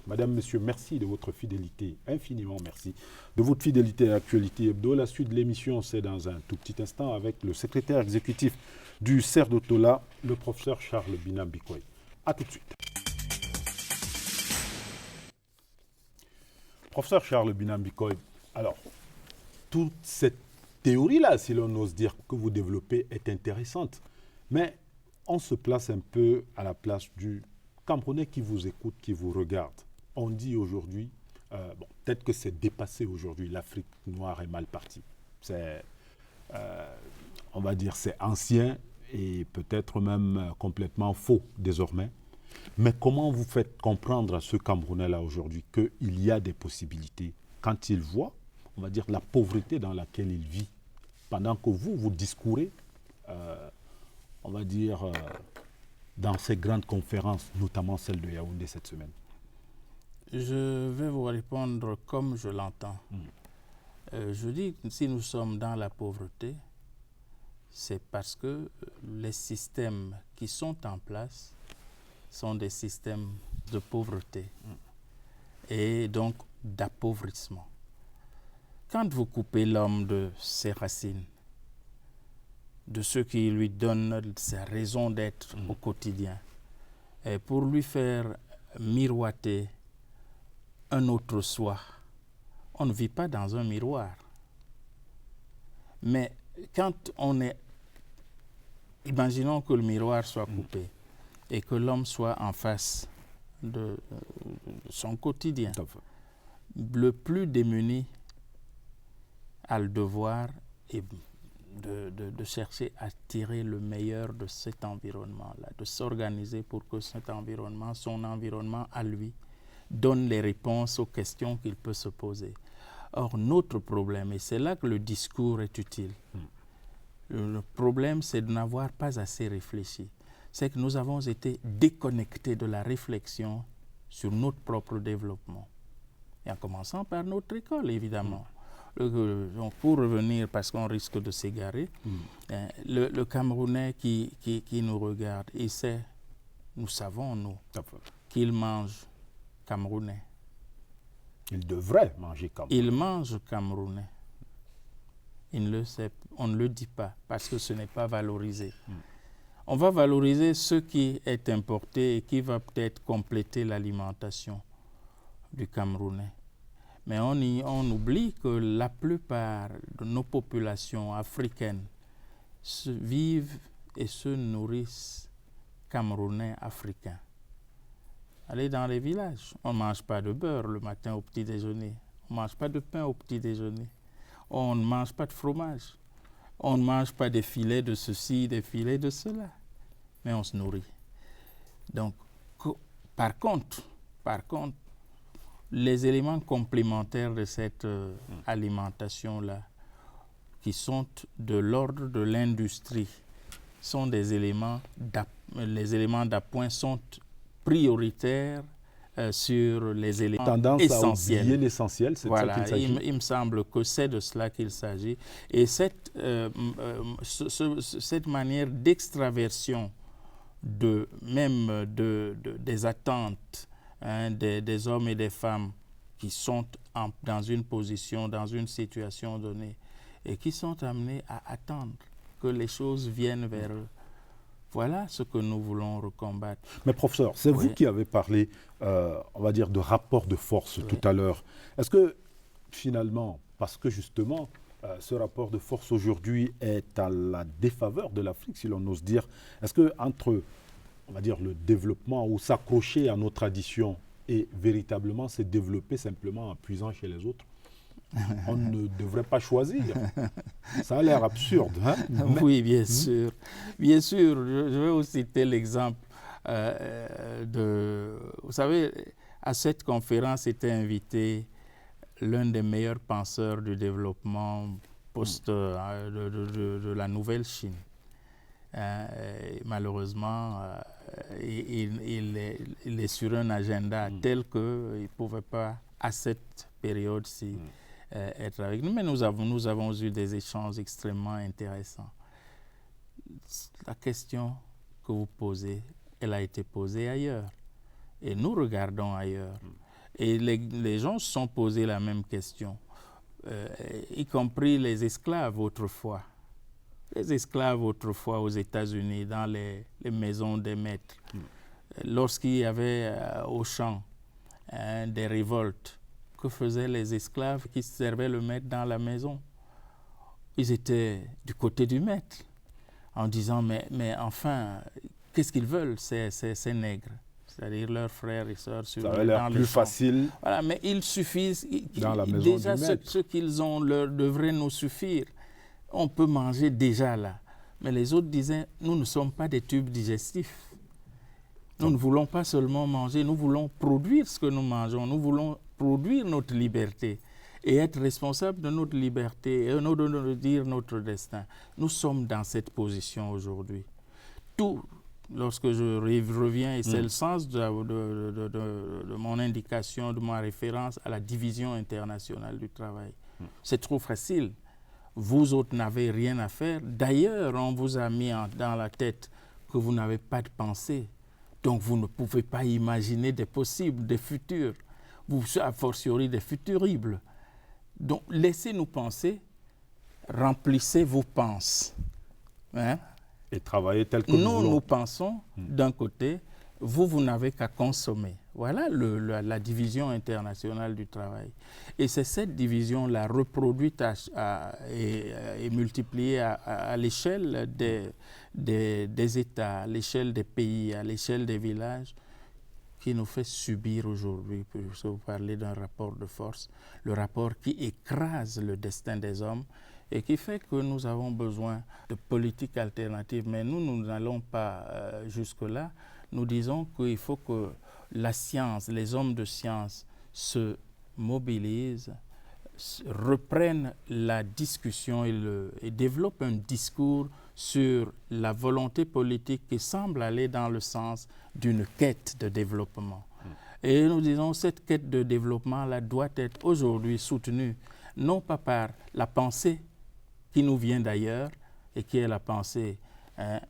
Madame, Monsieur, merci de votre fidélité, infiniment merci, de votre fidélité à Actualité Hebdo. La suite de l'émission, c'est dans un tout petit instant avec le secrétaire exécutif du CERD Tola, le professeur Charles Binam Bikoy. A tout de suite. Professeur Charles Binam Bikoy, alors, toute cette théorie-là, si l'on ose dire, que vous développez est intéressante, mais on se place un peu à la place du Camerounais qui vous écoute, qui vous regarde. On dit aujourd'hui, peut-être que c'est dépassé aujourd'hui, l'Afrique noire est mal partie. C'est, on va dire, c'est ancien et peut-être même complètement faux désormais. Mais comment vous faites comprendre à ce Camerounais-là aujourd'hui qu'il y a des possibilités quand il voit, on va dire, la pauvreté dans laquelle il vit, pendant que vous discourez, on va dire, dans ces grandes conférences, notamment celle de Yaoundé cette semaine? Je vais vous répondre comme je l'entends. Je dis que si nous sommes dans la pauvreté, c'est parce que les systèmes qui sont en place sont des systèmes de pauvreté et donc d'appauvrissement. Quand vous coupez l'homme de ses racines, de ce qui lui donne sa raison d'être au quotidien, et pour lui faire miroiter un autre soi, on ne vit pas dans un miroir. Mais quand on est... Imaginons que le miroir soit coupé et que l'homme soit en face de son quotidien. Le plus démuni a le devoir de chercher à tirer le meilleur de cet environnement-là, de s'organiser pour que cet environnement, son environnement à lui, donne les réponses aux questions qu'il peut se poser. Or, notre problème, et c'est là que le discours est utile, le problème, c'est de n'avoir pas assez réfléchi. C'est que nous avons été déconnectés de la réflexion sur notre propre développement. Et en commençant par notre école, évidemment. Donc pour revenir, parce qu'on risque de s'égarer, le Camerounais qui nous regarde, il sait, nous savons, nous, qu'il mange camerounais. Il devrait manger camerounais. Il mange camerounais. Il ne le sait, on ne le dit pas, parce que ce n'est pas valorisé. On va valoriser ce qui est importé et qui va peut-être compléter l'alimentation du Camerounais. Mais on oublie que la plupart de nos populations africaines vivent et se nourrissent camerounais africains. Allez dans les villages, on ne mange pas de beurre le matin au petit déjeuner, on ne mange pas de pain au petit déjeuner, on ne mange pas de fromage, on ne mange pas des filets de ceci, des filets de cela, mais on se nourrit. Donc, par contre, les éléments complémentaires de cette alimentation-là, qui sont de l'ordre de l'industrie, sont des éléments les éléments d'appoint sont prioritaires sur les éléments tendance essentiels. À oublier l'essentiel, c'est voilà, de ça qu'il s'agit. Il me semble que c'est de cela qu'il s'agit. Et cette manière d'extraversion des attentes des hommes et des femmes qui sont dans une position, dans une situation donnée, et qui sont amenés à attendre que les choses viennent vers eux. Voilà ce que nous voulons recombattre. Mais professeur, c'est vous qui avez parlé, on va dire, de rapport de force tout à l'heure. Est-ce que finalement, parce que justement, ce rapport de force aujourd'hui est à la défaveur de l'Afrique, si l'on ose dire, est-ce que entre, on va dire, le développement ou s'accrocher à nos traditions et véritablement se développer simplement en puisant chez les autres, on ne devrait pas choisir? Ça a l'air absurde. Hein? Oui, bien sûr. Bien sûr, je vais vous citer l'exemple Vous savez, à cette conférence était invité l'un des meilleurs penseurs du développement de la Nouvelle Chine. Malheureusement, il est sur un agenda tel qu'il ne pouvait pas, à cette période-ci, être avec nous. Mais nous avons eu des échanges extrêmement intéressants. La question que vous posez, elle a été posée ailleurs. Et nous regardons ailleurs. Et les gens se sont posés la même question, y compris les esclaves autrefois. Les esclaves autrefois aux États-Unis, dans les maisons des maîtres, lorsqu'il y avait au champ des révoltes, que faisaient les esclaves qui servaient le maître dans la maison? Ils étaient du côté du maître, en disant mais enfin, qu'est-ce qu'ils veulent ces nègres? C'est-à-dire leurs frères et sœurs sur ça a l'air plus facile. Voilà, mais il suffit, dans la maison déjà du maître. ce qu'ils ont leur devrait nous suffire. On peut manger déjà là. Mais les autres disaient, nous ne sommes pas des tubes digestifs. Nous ne voulons pas seulement manger, nous voulons produire ce que nous mangeons, nous voulons produire notre liberté et être responsables de notre liberté et de dire notre destin. Nous sommes dans cette position aujourd'hui. Tout, lorsque je reviens, et c'est le sens de mon indication, de ma référence à la division internationale du travail. C'est trop facile. Vous autres n'avez rien à faire. D'ailleurs, on vous a mis dans la tête que vous n'avez pas de pensée. Donc, vous ne pouvez pas imaginer des possibles, des futurs, a fortiori des futuribles. Donc, laissez-nous penser, remplissez vos pensées. Hein? Et travailler tel que nous pensons d'un côté, vous n'avez qu'à consommer. Voilà la division internationale du travail. Et c'est cette division-là reproduite et multipliée à l'échelle des États, à l'échelle des pays, à l'échelle des villages, qui nous fait subir aujourd'hui, puisque vous parlez d'un rapport de force, le rapport qui écrase le destin des hommes et qui fait que nous avons besoin de politiques alternatives. Mais nous n'allons pas jusque-là. Nous disons qu'il faut que la science, les hommes de science se mobilisent, reprennent la discussion et développent un discours sur la volonté politique qui semble aller dans le sens d'une quête de développement. Et nous disons que cette quête de développement-là doit être aujourd'hui soutenue, non pas par la pensée qui nous vient d'ailleurs et qui est la pensée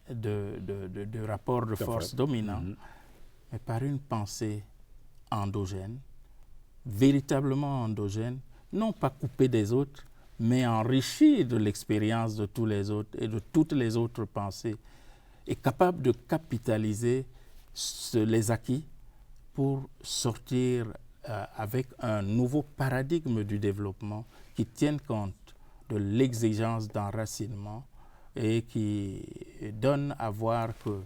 de rapport de force dominant, mais par une pensée endogène, véritablement endogène, non pas coupée des autres, mais enrichie de l'expérience de tous les autres et de toutes les autres pensées, et capable de capitaliser les acquis pour sortir avec un nouveau paradigme du développement qui tienne compte de l'exigence d'enracinement et qui donne à voir que,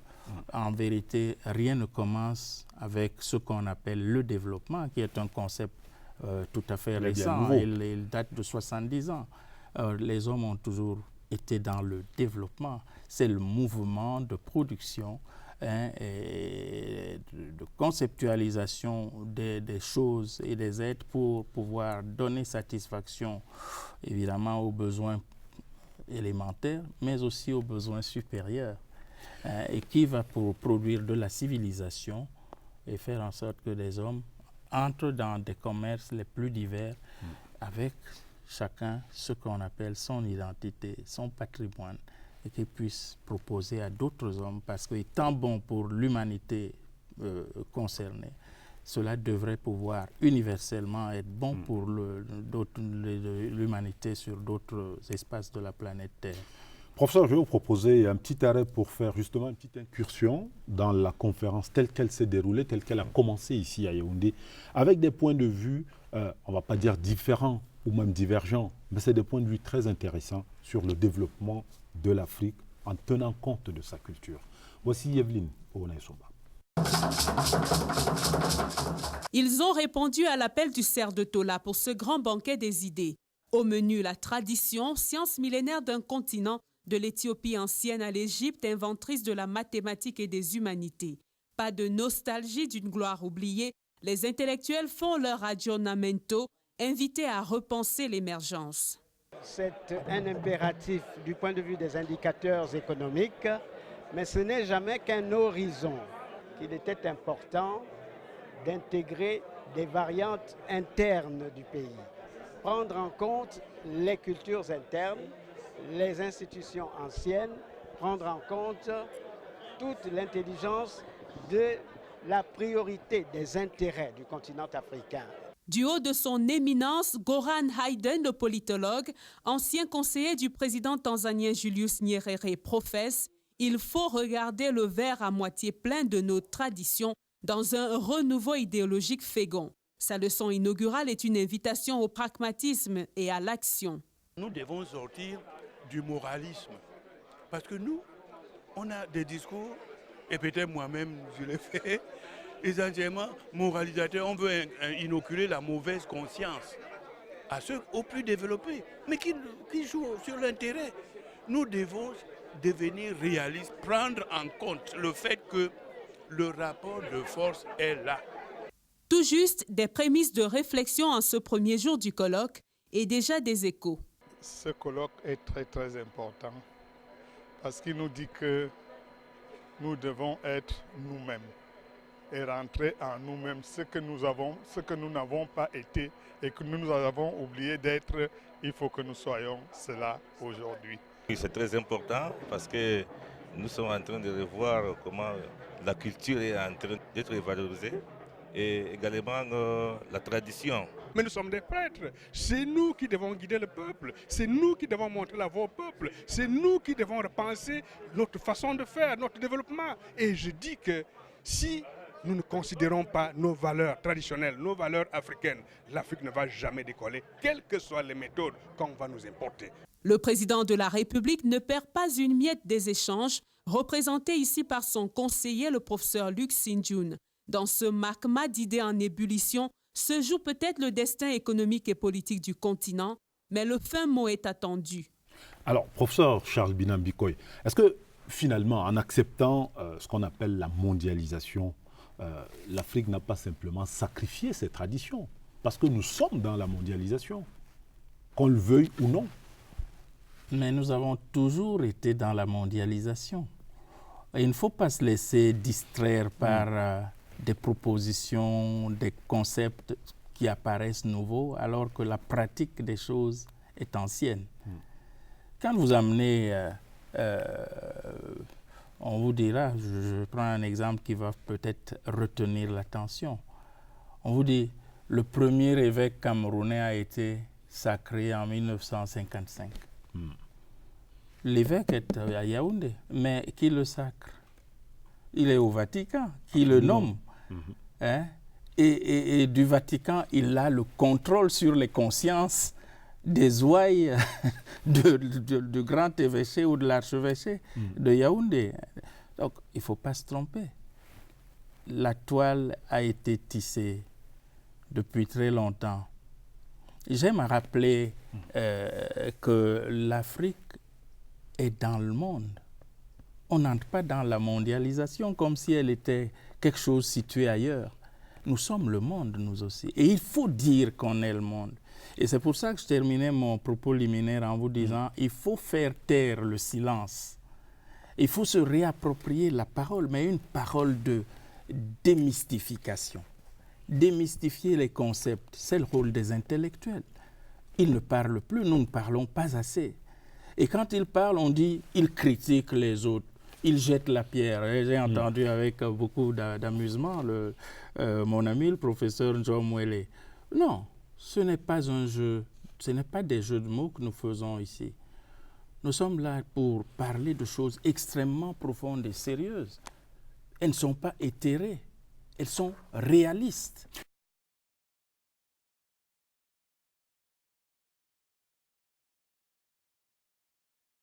en vérité, rien ne commence avec ce qu'on appelle le développement, qui est un concept tout à fait récent. Il date de 70 ans. Les hommes ont toujours été dans le développement. C'est le mouvement de production et de conceptualisation des choses et des êtres pour pouvoir donner satisfaction, évidemment, aux besoins élémentaires, mais aussi aux besoins supérieurs, et qui va produire de la civilisation et faire en sorte que les hommes entrent dans des commerces les plus divers avec chacun ce qu'on appelle son identité, son patrimoine, et qu'ils puissent proposer à d'autres hommes, parce que étant bon pour l'humanité concernée, cela devrait pouvoir universellement être bon pour l'humanité sur d'autres espaces de la planète Terre. Professeur, je vais vous proposer un petit arrêt pour faire justement une petite incursion dans la conférence telle qu'elle s'est déroulée, telle qu'elle a commencé ici à Yaoundé, avec des points de vue, on ne va pas dire différents ou même divergents, mais c'est des points de vue très intéressants sur le développement de l'Afrique en tenant compte de sa culture. Voici Evelyne Ounaïsomba. Ils ont répondu à l'appel du cerf de Tola pour ce grand banquet des idées. Au menu, la tradition, science millénaire d'un continent, de l'Éthiopie ancienne à l'Égypte, inventrice de la mathématique et des humanités. Pas de nostalgie d'une gloire oubliée, les intellectuels font leur aggiornamento, invités à repenser l'émergence. C'est un impératif du point de vue des indicateurs économiques, mais ce n'est jamais qu'un horizon. Il était important d'intégrer des variantes internes du pays, prendre en compte les cultures internes, les institutions anciennes, prendre en compte toute l'intelligence de la priorité des intérêts du continent africain. Du haut de son éminence, Goran Hayden, le politologue, ancien conseiller du président tanzanien Julius Nyerere, professe « Il faut regarder le verre à moitié plein de nos traditions dans un renouveau idéologique fécond ». Sa leçon inaugurale est une invitation au pragmatisme et à l'action. Nous devons sortir du moralisme parce que nous, on a des discours, et peut-être moi-même je l'ai fait, essentiellement moralisateur, on veut inoculer la mauvaise conscience à ceux aux plus développés, mais qui jouent sur l'intérêt. Nous devons devenir réalistes, prendre en compte le fait que le rapport de force est là. Tout juste des prémices de réflexion en ce premier jour du colloque et déjà des échos. Ce colloque est très très important parce qu'il nous dit que nous devons être nous-mêmes et rentrer en nous-mêmes ce que nous n'avons pas été et que nous avons oublié d'être. Il faut que nous soyons cela aujourd'hui. Oui, c'est très important parce que nous sommes en train de revoir comment la culture est en train d'être valorisée et également la tradition. Mais nous sommes des prêtres. C'est nous qui devons guider le peuple. C'est nous qui devons montrer la voie au peuple. C'est nous qui devons repenser notre façon de faire, notre développement. Et je dis que si nous ne considérons pas nos valeurs traditionnelles, nos valeurs africaines, l'Afrique ne va jamais décoller, quelles que soient les méthodes qu'on va nous importer. Le président de la République ne perd pas une miette des échanges, représenté ici par son conseiller, le professeur Luc Sinjun. Dans ce magma d'idées en ébullition se joue peut-être le destin économique et politique du continent, mais le fin mot est attendu. Alors, professeur Charles Binam Bikoy, est-ce que finalement, en acceptant ce qu'on appelle la mondialisation, l'Afrique n'a pas simplement sacrifié ses traditions? Parce que nous sommes dans la mondialisation, qu'on le veuille ou non. Mais nous avons toujours été dans la mondialisation. Et il ne faut pas se laisser distraire par des propositions, des concepts qui apparaissent nouveaux, alors que la pratique des choses est ancienne. Quand vous amenez, on vous dira, je prends un exemple qui va peut-être retenir l'attention. On vous dit, le premier évêque camerounais a été sacré en 1955. L'évêque est à Yaoundé, mais qui le sacre? Il est au Vatican, qui le nomme. Hein? Et du Vatican, il a le contrôle sur les consciences des ouailles du grand évêché ou de l'archevêché de Yaoundé. Donc, il ne faut pas se tromper. La toile a été tissée depuis très longtemps. J'aime rappeler que l'Afrique est dans le monde. On n'entre pas dans la mondialisation comme si elle était quelque chose situé ailleurs. Nous sommes le monde, nous aussi. Et il faut dire qu'on est le monde. Et c'est pour ça que je terminais mon propos liminaire en vous disant il faut faire taire le silence. Il faut se réapproprier la parole, mais une parole de démystification. Démystifier les concepts, c'est le rôle des intellectuels. Ils ne parlent plus, nous ne parlons pas assez. Et quand ils parlent, on dit ils critiquent les autres, ils jettent la pierre. J'ai entendu avec beaucoup d'amusement mon ami, le professeur John Mwele. Non, ce n'est pas un jeu, ce n'est pas des jeux de mots que nous faisons ici. Nous sommes là pour parler de choses extrêmement profondes et sérieuses. Elles ne sont pas éthérées, elles sont réalistes.